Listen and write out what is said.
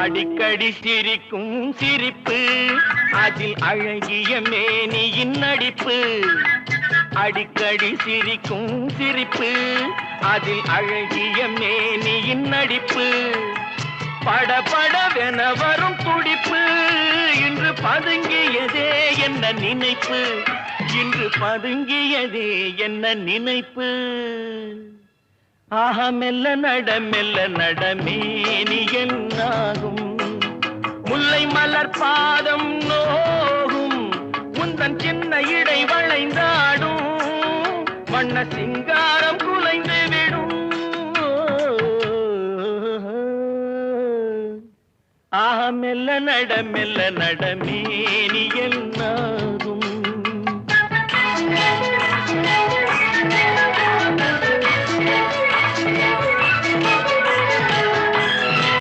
அடிக்கடி சிரிக்கும் சிரிப்பு அதில் அழகிய மேனியின் நடிப்பு. அடிக்கடி சிரிக்கும் சிரிப்பு அதில் அழகிய மேனியின் நடிப்பு. படபடவென வரும் துடிப்பு இன்று பதுங்கியதே என்ன நினைப்பு. இன்று பதுங்கியதே என்ன நினைப்பு. ஆஹா மெல்ல நடமேனி என்னாகும். முல்லை மலர் பாதம் நோகும். முந்தன் சின்ன இடை வளைந்தாடும். வண்ண சிங்காரம் குலைந்து விடும். ஆஹா மெல்ல நடமேனி என்னாகும்.